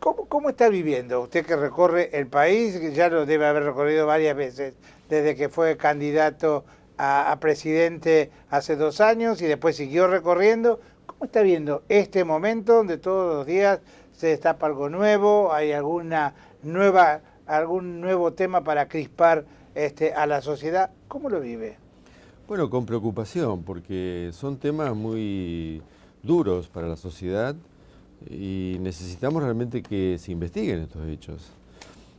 ¿Cómo está viviendo usted que recorre el país, que ya lo debe haber recorrido varias veces, desde que fue candidato a presidente hace 2 años y después siguió recorriendo? ¿Cómo está viendo este momento donde todos los días se destapa algo nuevo, hay algún nuevo tema para crispar a la sociedad? ¿Cómo lo vive? Bueno, con preocupación, porque son temas muy duros para la sociedad y necesitamos realmente que se investiguen estos hechos.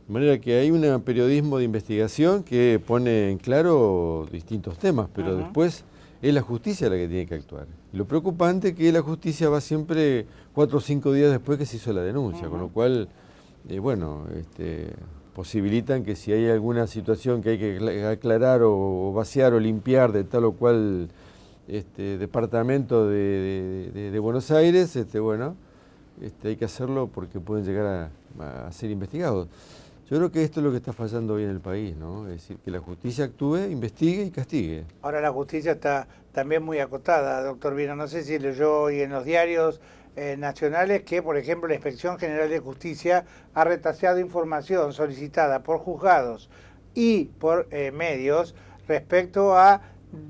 De manera que hay un periodismo de investigación que pone en claro distintos temas, pero después es la justicia la que tiene que actuar. Y lo preocupante es que la justicia va siempre 4 o 5 días después que se hizo la denuncia, con lo cual, posibilitan que si hay alguna situación que hay que aclarar o vaciar o limpiar de tal o cual departamento de Buenos Aires, hay que hacerlo porque pueden llegar a ser investigados. Yo creo que esto es lo que está fallando hoy en el país, ¿no? Es decir, que la justicia actúe, investigue y castigue. Ahora la justicia está también muy acotada, doctor Vino. No sé si leyó hoy en los diarios nacionales que, por ejemplo, la Inspección General de Justicia ha retaseado información solicitada por juzgados y por medios respecto a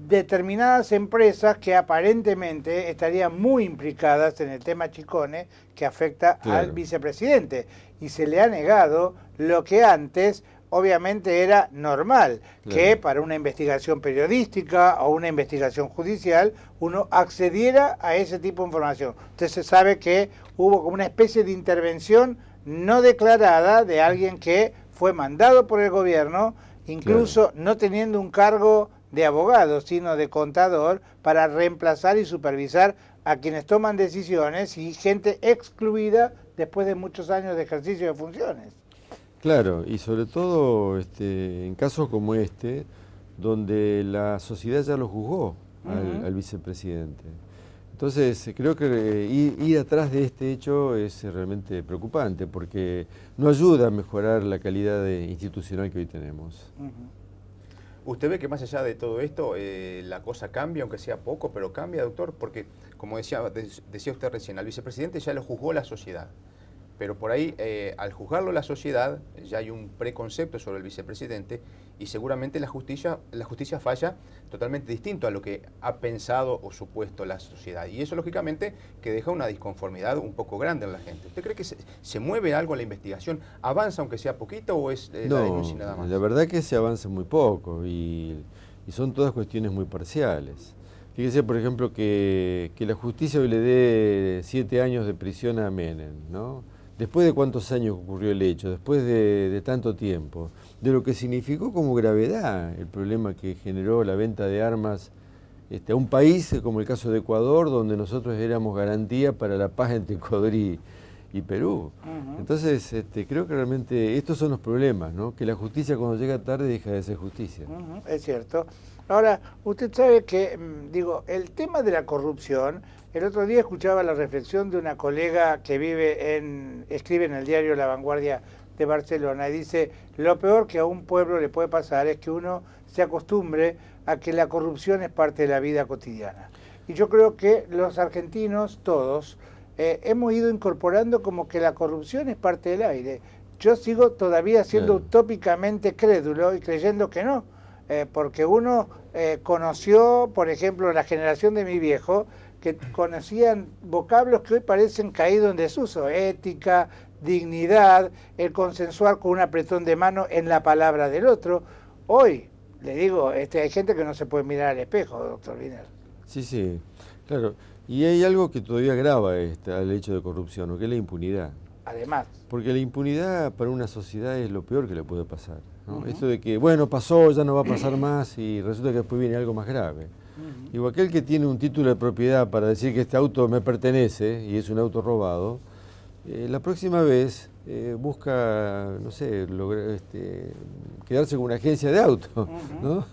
determinadas empresas que aparentemente estarían muy implicadas en el tema Chicone que afecta al vicepresidente, y se le ha negado lo que antes obviamente era normal, que para una investigación periodística o una investigación judicial uno accediera a ese tipo de información. Usted se sabe que hubo como una especie de intervención no declarada de alguien que fue mandado por el gobierno, incluso no teniendo un cargo de abogado, sino de contador, para reemplazar y supervisar a quienes toman decisiones, y gente excluida después de muchos años de ejercicio de funciones. Claro, y sobre todo en casos como donde la sociedad ya lo juzgó al vicepresidente. Entonces, creo que ir atrás de este hecho es realmente preocupante, porque no ayuda a mejorar la calidad institucional que hoy tenemos. ¿Usted ve que más allá de todo esto, la cosa cambia, aunque sea poco, pero cambia, doctor? Porque, como decía usted recién, al vicepresidente ya lo juzgó la sociedad. Pero por ahí, al juzgarlo la sociedad, ya hay un preconcepto sobre el vicepresidente, y seguramente la justicia falla totalmente distinto a lo que ha pensado o supuesto la sociedad. Y eso, lógicamente, que deja una disconformidad un poco grande en la gente. ¿Usted cree que se mueve algo en la investigación? ¿Avanza aunque sea poquito o es la denuncia y nada más? La verdad que se avanza muy poco y son todas cuestiones muy parciales. Fíjese, por ejemplo, que la justicia hoy le dé 7 años de prisión a Menem, ¿no? Después de cuántos años ocurrió el hecho, después de tanto tiempo, de lo que significó como gravedad el problema que generó la venta de armas a un país como el caso de Ecuador, donde nosotros éramos garantía para la paz entre Ecuador y Perú. Entonces, creo que realmente estos son los problemas, ¿no? Que la justicia cuando llega tarde deja de ser justicia. Es cierto. Ahora, usted sabe que, el tema de la corrupción, el otro día escuchaba la reflexión de una colega que escribe en el diario La Vanguardia de Barcelona, y dice: lo peor que a un pueblo le puede pasar es que uno se acostumbre a que la corrupción es parte de la vida cotidiana. Y yo creo que los argentinos, todos, hemos ido incorporando como que la corrupción es parte del aire. Yo sigo todavía siendo utópicamente crédulo y creyendo que no, porque uno conoció, por ejemplo, la generación de mi viejo, que conocían vocablos que hoy parecen caídos en desuso: ética, dignidad, el consensuar con un apretón de mano en la palabra del otro. Hoy, le digo, hay gente que no se puede mirar al espejo, doctor Wiener. Sí, claro. Y hay algo que todavía agrava al hecho de corrupción, ¿no? Que es la impunidad. Además. Porque la impunidad para una sociedad es lo peor que le puede pasar, ¿no? Esto de que, bueno, pasó, ya no va a pasar más, y resulta que después viene algo más grave. Digo, aquel que tiene un título de propiedad para decir que este auto me pertenece y es un auto robado, la próxima vez busca, no sé, quedarse con una agencia de auto, ¿no?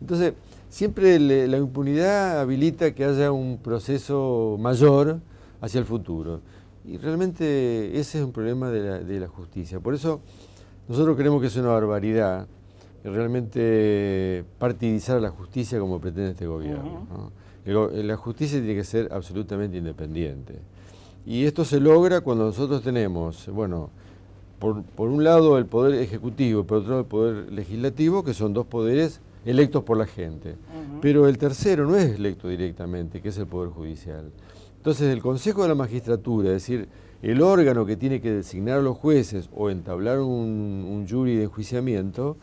Entonces, siempre la impunidad habilita que haya un proceso mayor hacia el futuro. Y realmente ese es un problema de la justicia. Por eso nosotros creemos que es una barbaridad realmente partidizar a la justicia como pretende este gobierno, ¿no? La justicia tiene que ser absolutamente independiente. Y esto se logra cuando nosotros tenemos, bueno, por un lado el poder ejecutivo, por otro lado el poder legislativo, que son dos poderes electos por la gente. Pero el tercero no es electo directamente, que es el poder judicial. Entonces el Consejo de la Magistratura, es decir, el órgano que tiene que designar a los jueces o entablar un jury de enjuiciamiento,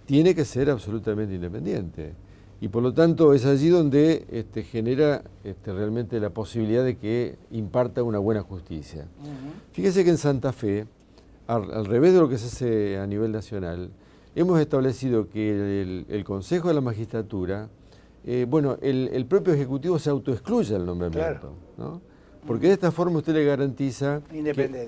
tiene que ser absolutamente independiente. Y por lo tanto es allí donde genera realmente la posibilidad de que imparta una buena justicia. Fíjese que en Santa Fe, al revés de lo que se hace a nivel nacional, hemos establecido que el Consejo de la Magistratura, bueno, el propio Ejecutivo se autoexcluye del nombramiento, ¿no? Porque de esta forma usted le garantiza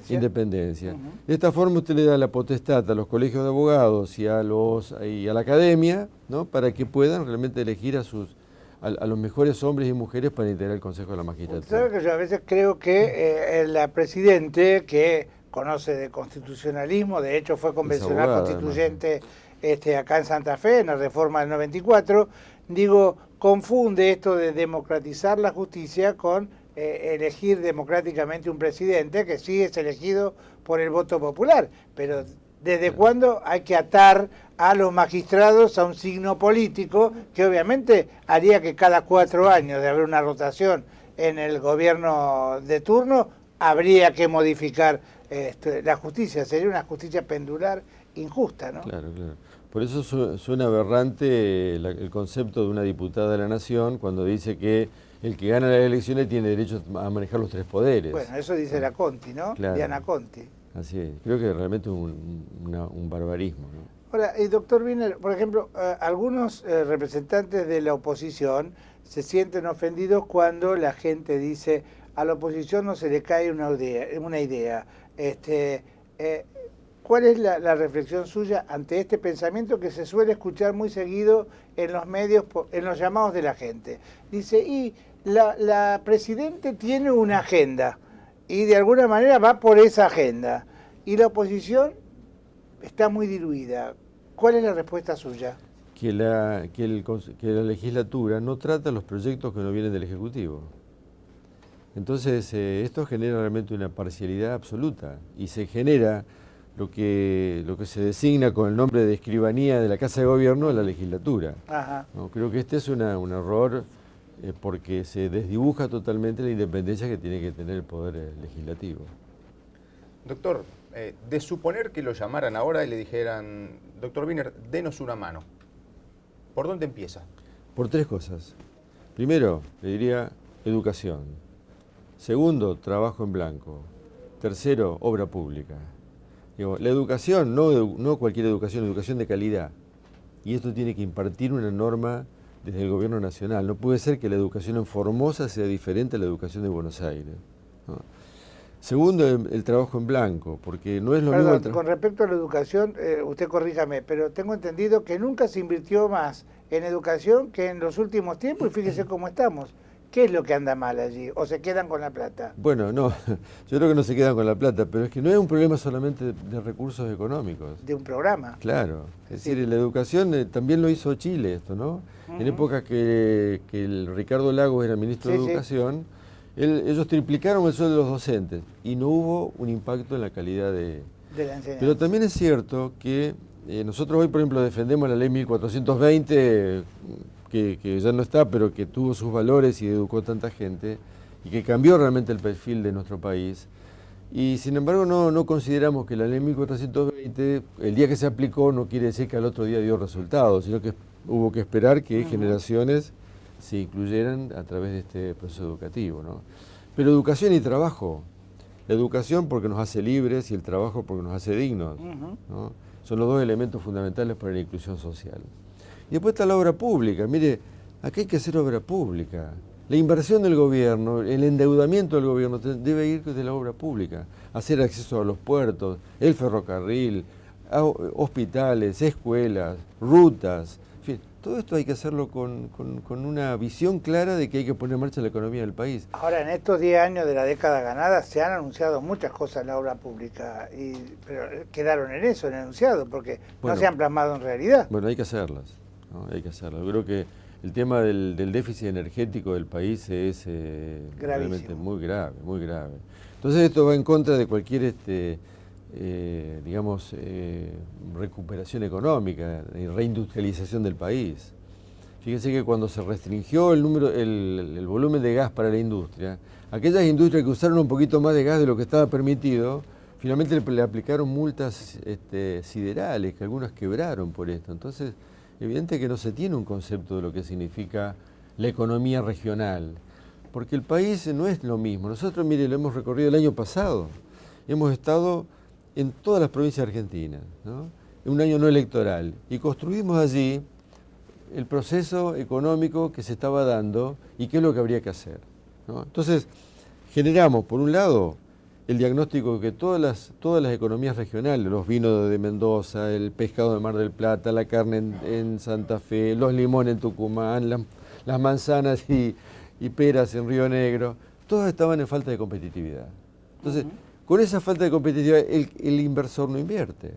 independencia. De esta forma usted le da la potestad a los colegios de abogados y a la academia, ¿no? Para que puedan realmente elegir a los mejores hombres y mujeres para integrar el Consejo de la Magistratura. Usted sabe que yo a veces creo que el presidente, que conoce de constitucionalismo, de hecho fue convencional constituyente acá en Santa Fe, en la reforma del 94, digo, confunde esto de democratizar la justicia con elegir democráticamente un presidente que sí es elegido por el voto popular, pero ¿desde cuándo hay que atar a los magistrados a un signo político que obviamente haría que cada 4 años de haber una rotación en el gobierno de turno habría que modificar la justicia? Sería una justicia pendular injusta, ¿no? Claro, claro. Por eso suena aberrante el concepto de una diputada de la Nación cuando dice que el que gana las elecciones tiene derecho a manejar los 3 poderes. Bueno, eso dice la Conti, ¿no? Claro. Diana Conti. Así es. Creo que realmente es un barbarismo, ¿no? Ahora, doctor Wiener, por ejemplo, algunos representantes de la oposición se sienten ofendidos cuando la gente dice a la oposición no se le cae una idea. ¿Cuál es la reflexión suya ante este pensamiento que se suele escuchar muy seguido en los medios, en los llamados de la gente? Dice, y la Presidente tiene una agenda y de alguna manera va por esa agenda y la oposición está muy diluida. ¿Cuál es la respuesta suya? Que la legislatura no trata los proyectos que no vienen del Ejecutivo. Entonces, esto genera realmente una parcialidad absoluta y se genera lo que se designa con el nombre de escribanía de la Casa de Gobierno de la legislatura. ¿No? Creo que este es un error porque se desdibuja totalmente la independencia que tiene que tener el Poder Legislativo. Doctor, de suponer que lo llamaran ahora y le dijeran, doctor Wiener, denos una mano, ¿por dónde empieza? Por 3 cosas. Primero, le diría educación. Segundo, trabajo en blanco. Tercero, obra pública. Digo, la educación, no cualquier educación de calidad. Y esto tiene que impartir una norma desde el gobierno nacional. No puede ser que la educación en Formosa sea diferente a la educación de Buenos Aires, ¿no? Segundo, el trabajo en blanco, porque no es lo mismo... Con respecto a la educación, usted corríjame, pero tengo entendido que nunca se invirtió más en educación que en los últimos tiempos, y fíjese cómo estamos. ¿Qué es lo que anda mal allí? ¿O se quedan con la plata? Bueno, no, yo creo que no se quedan con la plata, pero es que no es un problema solamente de recursos económicos. De un programa. Claro, es decir, la educación también lo hizo Chile esto, ¿no? En épocas que el Ricardo Lagos era ministro de Educación, ellos triplicaron el sueldo de los docentes y no hubo un impacto en la calidad de la enseñanza. Pero también es cierto que nosotros hoy, por ejemplo, defendemos la ley 1420, que ya no está, pero que tuvo sus valores y educó a tanta gente, y que cambió realmente el perfil de nuestro país. Y sin embargo no consideramos que la ley 1420, el día que se aplicó, no quiere decir que al otro día dio resultados, sino que hubo que esperar que generaciones se incluyeran a través de este proceso educativo, ¿no? Pero educación y trabajo. La educación porque nos hace libres y el trabajo porque nos hace dignos, ¿no? Son los 2 elementos fundamentales para la inclusión social. Y después está la obra pública. Mire, aquí hay que hacer obra pública. La inversión del gobierno, el endeudamiento del gobierno debe ir de la obra pública. Hacer acceso a los puertos, el ferrocarril, hospitales, escuelas, rutas. En fin, todo esto hay que hacerlo con una visión clara de que hay que poner en marcha la economía del país. Ahora, en estos 10 años de la década ganada se han anunciado muchas cosas en la obra pública, pero quedaron en eso, en enunciado, porque no se han plasmado en realidad. Bueno, hay que hacerlas, ¿no? Hay que hacerlas. Yo creo que el tema del déficit energético del país es realmente muy grave, muy grave. Entonces esto va en contra de cualquier, digamos, recuperación económica y reindustrialización del país. Fíjense que cuando se restringió el volumen de gas para la industria, aquellas industrias que usaron un poquito más de gas de lo que estaba permitido, finalmente le aplicaron multas siderales, que algunas quebraron por esto. Entonces, evidente que no se tiene un concepto de lo que significa la economía regional, porque el país no es lo mismo. Nosotros, mire, lo hemos recorrido el año pasado, hemos estado en todas las provincias argentinas, ¿no? En un año no electoral, y construimos allí el proceso económico que se estaba dando y qué es lo que habría que hacer, ¿no? Entonces, generamos, por un lado, el diagnóstico de que todas las economías regionales, los vinos de Mendoza, el pescado de Mar del Plata, la carne en Santa Fe, los limones en Tucumán, las manzanas y peras en Río Negro, todas estaban en falta de competitividad. Entonces, con esa falta de competitividad, el inversor no invierte,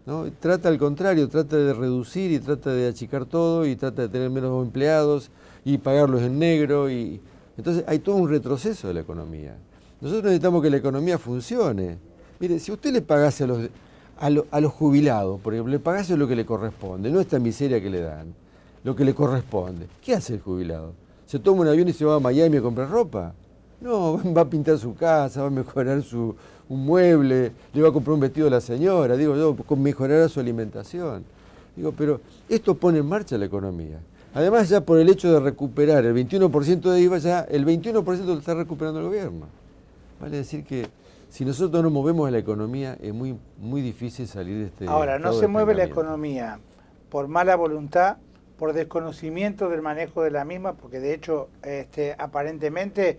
¿no? Trata al contrario, trata de reducir y trata de achicar todo y trata de tener menos empleados y pagarlos en negro. Entonces hay todo un retroceso de la economía. Nosotros necesitamos que la economía funcione. Mire, si usted le pagase a los jubilados, por ejemplo, le pagase lo que le corresponde, no esta miseria que le dan, lo que le corresponde, ¿qué hace el jubilado? ¿Se toma un avión y se va a Miami a comprar ropa? No, va a pintar su casa, va a mejorar un mueble, le va a comprar un vestido a la señora, digo yo, mejorará su alimentación. Digo, pero esto pone en marcha la economía. Además, ya por el hecho de recuperar el 21% de IVA, ya el 21% lo está recuperando el gobierno. Vale decir que si nosotros no movemos la economía, es muy, muy difícil salir de este... Ahora, no se mueve la economía por mala voluntad, por desconocimiento del manejo de la misma, porque de hecho, aparentemente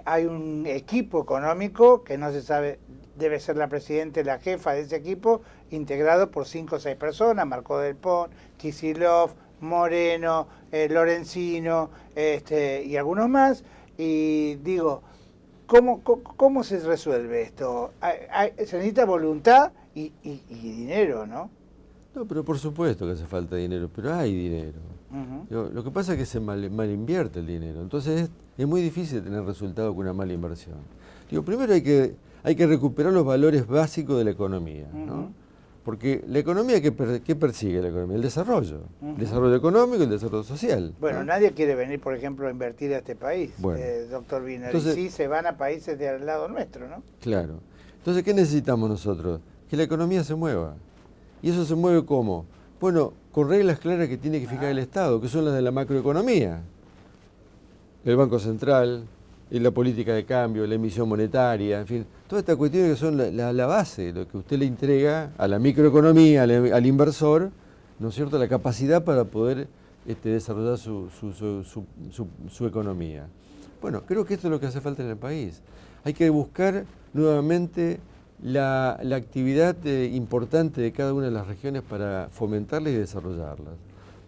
hay un equipo económico que no se sabe, debe ser la presidenta y la jefa de ese equipo, integrado por 5 o 6 personas, Marco Del Pont, Kicillof, Moreno, Lorenzino, y algunos más, y digo, ¿cómo se resuelve esto? Se necesita voluntad y dinero, ¿no? No, pero por supuesto que hace falta dinero, pero hay dinero. Lo que pasa es que se mal invierte el dinero, entonces es muy difícil tener resultado con una mala inversión. Primero hay que recuperar los valores básicos de la economía, ¿no? Porque la economía, ¿qué persigue la economía? El desarrollo. El desarrollo económico y el desarrollo social. Bueno, ¿no? Nadie quiere venir, por ejemplo, a invertir a este país, bueno, doctor Wiener. Entonces, y sí se van a países de al lado nuestro, ¿no? Claro. Entonces, ¿qué necesitamos nosotros? Que la economía se mueva. ¿Y eso se mueve cómo? Bueno, con reglas claras que tiene que fijar el Estado, que son las de la macroeconomía. El Banco Central, la política de cambio, la emisión monetaria, en fin, todas estas cuestiones que son la base, lo que usted le entrega a la microeconomía, al inversor, ¿no es cierto?, la capacidad para poder desarrollar su economía. Bueno, creo que esto es lo que hace falta en el país. Hay que buscar nuevamente la actividad importante de cada una de las regiones para fomentarlas y desarrollarlas.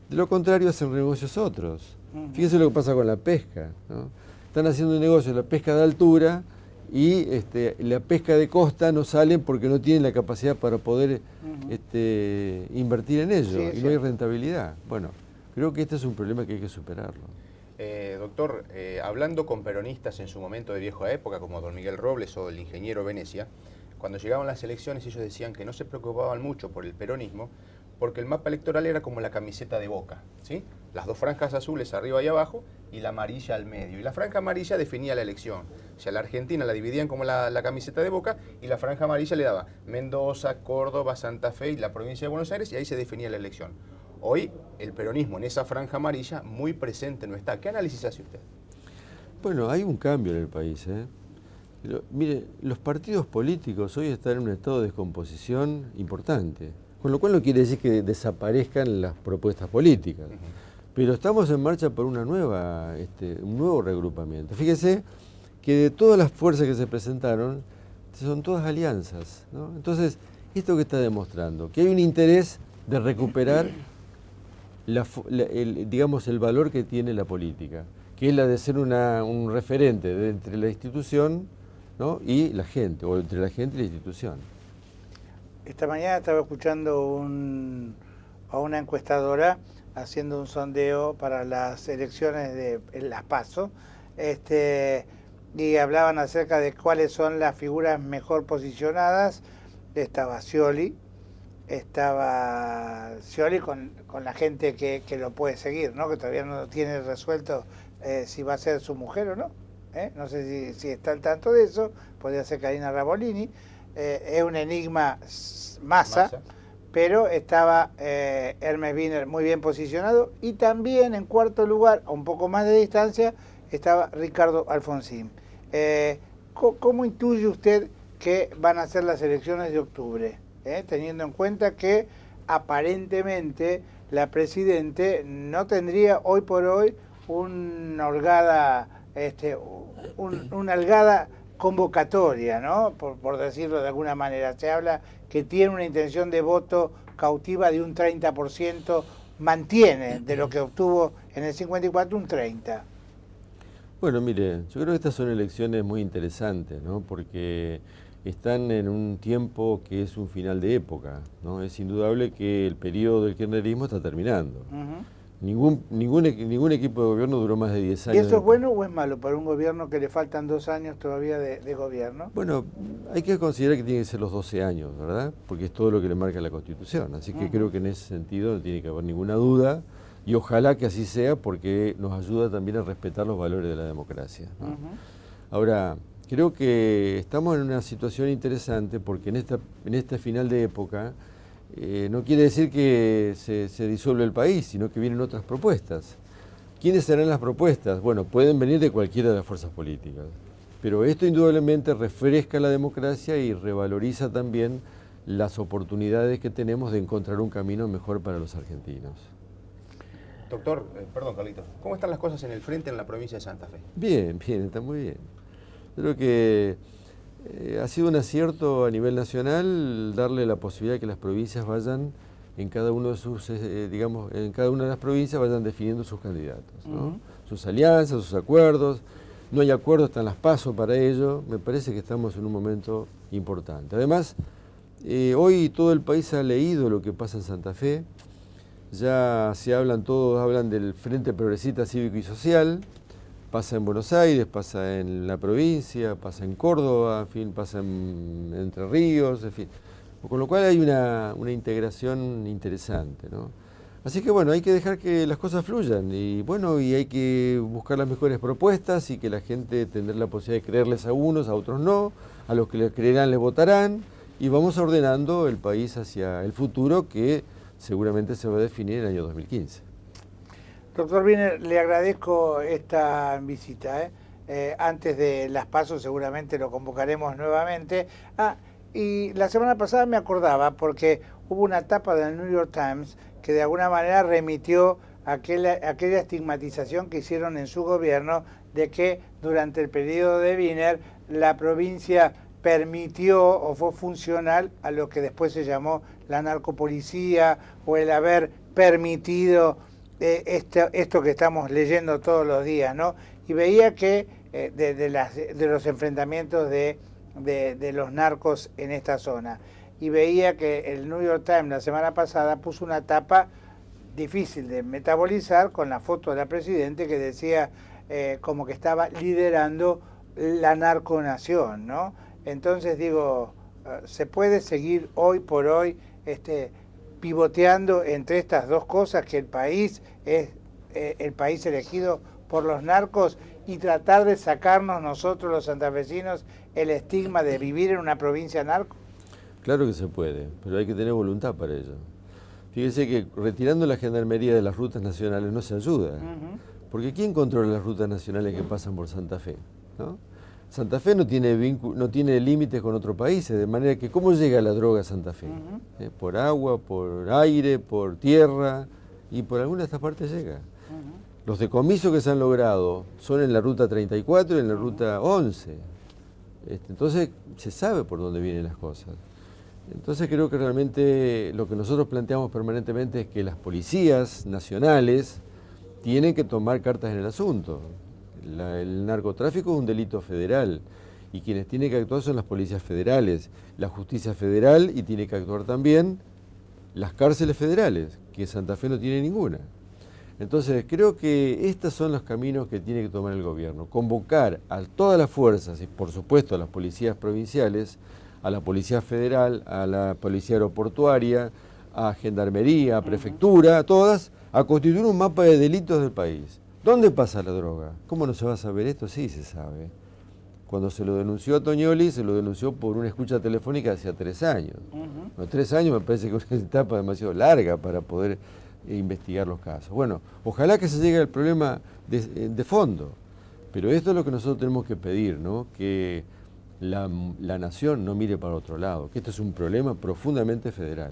De lo contrario, hacen negocios otros. Fíjense lo que pasa con la pesca, ¿no? Están haciendo un negocio de la pesca de altura y la pesca de costa no salen porque no tienen la capacidad para poder invertir en ello, y no hay rentabilidad. Bueno, creo que este es un problema que hay que superarlo. Doctor, hablando con peronistas en su momento de vieja época, como don Miguel Robles o el ingeniero Venecia, cuando llegaban las elecciones ellos decían que no se preocupaban mucho por el peronismo porque el mapa electoral era como la camiseta de Boca, ¿sí? Las 2 franjas azules arriba y abajo y la amarilla al medio. Y la franja amarilla definía la elección. O sea, la Argentina la dividían como la camiseta de Boca y la franja amarilla le daba Mendoza, Córdoba, Santa Fe y la provincia de Buenos Aires, y ahí se definía la elección. Hoy el peronismo en esa franja amarilla muy presente no está. ¿Qué análisis hace usted? Bueno, hay un cambio en el país, ¿eh? Mire, los partidos políticos hoy están en un estado de descomposición importante, con lo cual no quiere decir que desaparezcan las propuestas políticas, pero estamos en marcha por un nuevo reagrupamiento. Fíjese que de todas las fuerzas que se presentaron, son todas alianzas, ¿no? Entonces, ¿esto qué está demostrando? Que hay un interés de recuperar digamos, el valor que tiene la política, que es la de ser un referente entre la institución, ¿no?, y la gente, o entre la gente y la institución. Esta mañana estaba escuchando a una encuestadora haciendo un sondeo para las elecciones de las PASO, y hablaban acerca de cuáles son las figuras mejor posicionadas. Estaba Scioli con la gente que lo puede seguir, ¿no? Que todavía no tiene resuelto si va a ser su mujer o no. No sé si está al tanto de eso. Podría ser Karina Rabolini. Es un enigma Massa. Pero estaba Hermes Wiener muy bien posicionado, y también en cuarto lugar, a un poco más de distancia, estaba Ricardo Alfonsín. ¿Cómo intuye usted que van a ser las elecciones de octubre? Teniendo en cuenta que aparentemente la Presidente no tendría hoy por hoy una holgada convocatoria, ¿no? Por decirlo de alguna manera. Se habla que tiene una intención de voto cautiva de un 30%, mantiene de lo que obtuvo en el 54 un 30%. Bueno, mire, yo creo que estas son elecciones muy interesantes, ¿no? Porque están en un tiempo que es un final de época, ¿no? Es indudable que el periodo del kirchnerismo está terminando. Ningún equipo de gobierno duró más de 10 años. ¿Y eso es bueno o es malo para un gobierno que le faltan 2 años todavía de gobierno? Bueno, hay que considerar que tiene que ser los 12 años, ¿verdad? Porque es todo lo que le marca la Constitución. Así que creo que en ese sentido no tiene que haber ninguna duda, y ojalá que así sea, porque nos ayuda también a respetar los valores de la democracia, ¿no? Ahora, creo que estamos en una situación interesante, porque en este final de época no quiere decir que se disuelve el país, sino que vienen otras propuestas. ¿Quiénes serán las propuestas? Bueno, pueden venir de cualquiera de las fuerzas políticas, pero esto indudablemente refresca la democracia y revaloriza también las oportunidades que tenemos de encontrar un camino mejor para los argentinos. Doctor, perdón Carlitos, ¿cómo están las cosas en el frente en la provincia de Santa Fe? Bien, está muy bien. Creo que ha sido un acierto a nivel nacional darle la posibilidad de que las provincias vayan, en cada uno de sus, en cada una de las provincias vayan definiendo sus candidatos, ¿no? Sus alianzas, sus acuerdos. No hay acuerdos, están las PASO para ello. Me parece que estamos en un momento importante. Además, hoy todo el país ha leído lo que pasa en Santa Fe. Ya todos hablan del Frente Progresista Cívico y Social. Pasa en Buenos Aires, pasa en la provincia, pasa en Córdoba, en fin, pasa en Entre Ríos, en fin. Con lo cual hay una integración interesante, ¿no? Así que bueno, hay que dejar que las cosas fluyan, y bueno, y hay que buscar las mejores propuestas, y que la gente tendrá la posibilidad de creerles a unos, a otros no, a los que les creerán les votarán, y vamos ordenando el país hacia el futuro que seguramente se va a definir en el año 2015. Doctor Wiener, le agradezco esta visita. Antes de las PASO seguramente lo convocaremos nuevamente. Y la semana pasada me acordaba, porque hubo una tapa del New York Times que de alguna manera remitió a aquella estigmatización que hicieron en su gobierno de que durante el periodo de Wiener la provincia permitió o fue funcional a lo que después se llamó la narcopolicía, o el haber permitido esto que estamos leyendo todos los días, ¿no? Y veía que de los enfrentamientos de los narcos en esta zona, y veía que el New York Times la semana pasada puso una tapa difícil de metabolizar con la foto de la Presidente que decía como que estaba liderando la narconación, ¿no? Entonces digo, ¿se puede seguir hoy por hoy pivoteando entre estas dos cosas, que el país es el país elegido por los narcos, y tratar de sacarnos nosotros los santafesinos el estigma de vivir en una provincia narco? Claro que se puede, pero hay que tener voluntad para ello. Fíjese que retirando la gendarmería de las rutas nacionales no se ayuda, porque ¿quién controla las rutas nacionales que pasan por Santa Fe? ¿No? Santa Fe no tiene límites con otros países, de manera que ¿cómo llega la droga a Santa Fe? Por agua, por aire, por tierra, y por alguna de estas partes llega. Los decomisos que se han logrado son en la ruta 34 y en la ruta 11. Entonces se sabe por dónde vienen las cosas. Entonces creo que realmente lo que nosotros planteamos permanentemente es que las policías nacionales tienen que tomar cartas en el asunto. El narcotráfico es un delito federal, y quienes tienen que actuar son las policías federales, la justicia federal, y tiene que actuar también las cárceles federales, que Santa Fe no tiene ninguna. Entonces, creo que estos son los caminos que tiene que tomar el gobierno. Convocar a todas las fuerzas, y por supuesto a las policías provinciales, a la Policía Federal, a la Policía Aeroportuaria, a Gendarmería, a Prefectura, a todas, a constituir un mapa de delitos del país. ¿Dónde pasa la droga? ¿Cómo no se va a saber esto? Sí, se sabe. Cuando se lo denunció a Toñoli, se lo denunció por una escucha telefónica hace 3 años. Los 3 años me parece que es una etapa demasiado larga para poder investigar los casos. Bueno, ojalá que se llegue al problema de fondo, pero esto es lo que nosotros tenemos que pedir, ¿no? Que la nación no mire para otro lado, que esto es un problema profundamente federal.